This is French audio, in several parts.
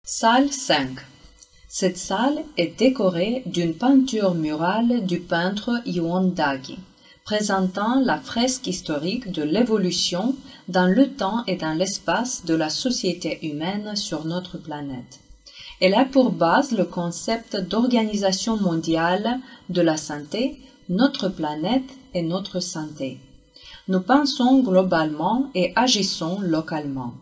Salle 5. Cette salle est décorée d'une peinture murale du peintre Yuan Dagui, présentant la fresque historique de l'évolution dans le temps et dans l'espace de la société humaine sur notre planète. Elle a pour base le concept d'organisation mondiale de la santé, notre planète et notre santé. Nous pensons globalement et agissons localement.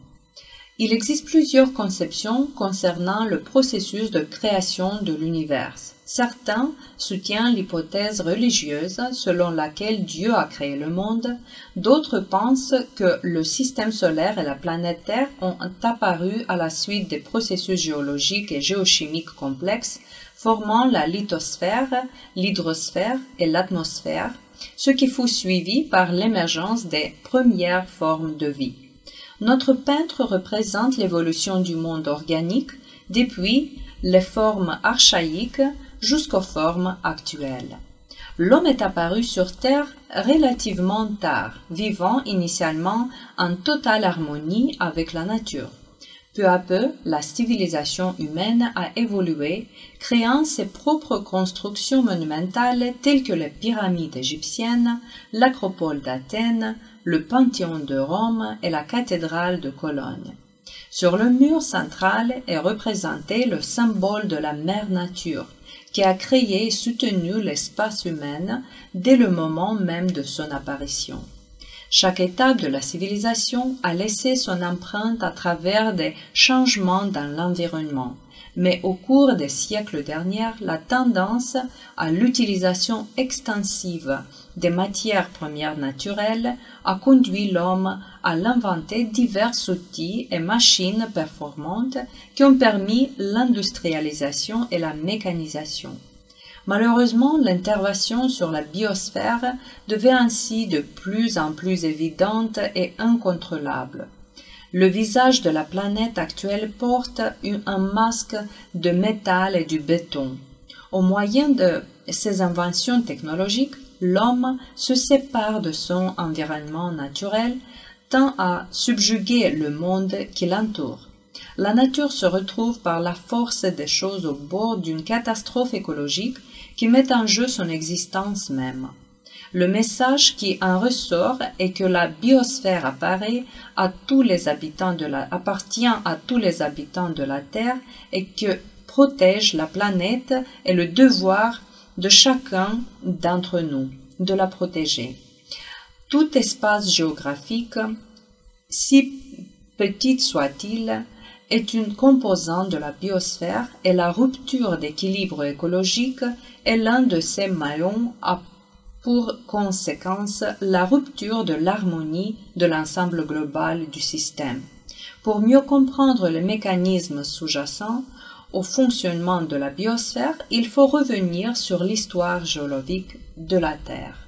Il existe plusieurs conceptions concernant le processus de création de l'univers. Certains soutiennent l'hypothèse religieuse selon laquelle Dieu a créé le monde, d'autres pensent que le système solaire et la planète Terre ont apparu à la suite des processus géologiques et géochimiques complexes formant la lithosphère, l'hydrosphère et l'atmosphère, ce qui fut suivi par l'émergence des premières formes de vie. Notre peintre représente l'évolution du monde organique depuis les formes archaïques jusqu'aux formes actuelles. L'homme est apparu sur Terre relativement tard, vivant initialement en totale harmonie avec la nature. Peu à peu, la civilisation humaine a évolué, créant ses propres constructions monumentales telles que les pyramides égyptiennes, l'acropole d'Athènes, le Panthéon de Rome et la cathédrale de Cologne. Sur le mur central est représenté le symbole de la mère nature, qui a créé et soutenu l'espace humain dès le moment même de son apparition. Chaque étape de la civilisation a laissé son empreinte à travers des changements dans l'environnement, mais au cours des siècles derniers, la tendance à l'utilisation extensive des matières premières naturelles a conduit l'homme à inventer divers outils et machines performantes qui ont permis l'industrialisation et la mécanisation. Malheureusement, l'intervention sur la biosphère devient ainsi de plus en plus évidente et incontrôlable. Le visage de la planète actuelle porte un masque de métal et du béton. Au moyen de ces inventions technologiques, l'homme se sépare de son environnement naturel, tend à subjuguer le monde qui l'entoure. La nature se retrouve par la force des choses au bord d'une catastrophe écologique qui met en jeu son existence même. Le message qui en ressort est que la biosphère appartient à tous les habitants de la Terre et que protège la planète est le devoir de chacun d'entre nous de la protéger. Tout espace géographique, si petit soit-il, est une composante de la biosphère et la rupture d'équilibre écologique est l'un de ses maillons à pour conséquence la rupture de l'harmonie de l'ensemble global du système. Pour mieux comprendre les mécanismes sous-jacents au fonctionnement de la biosphère, il faut revenir sur l'histoire géologique de la Terre.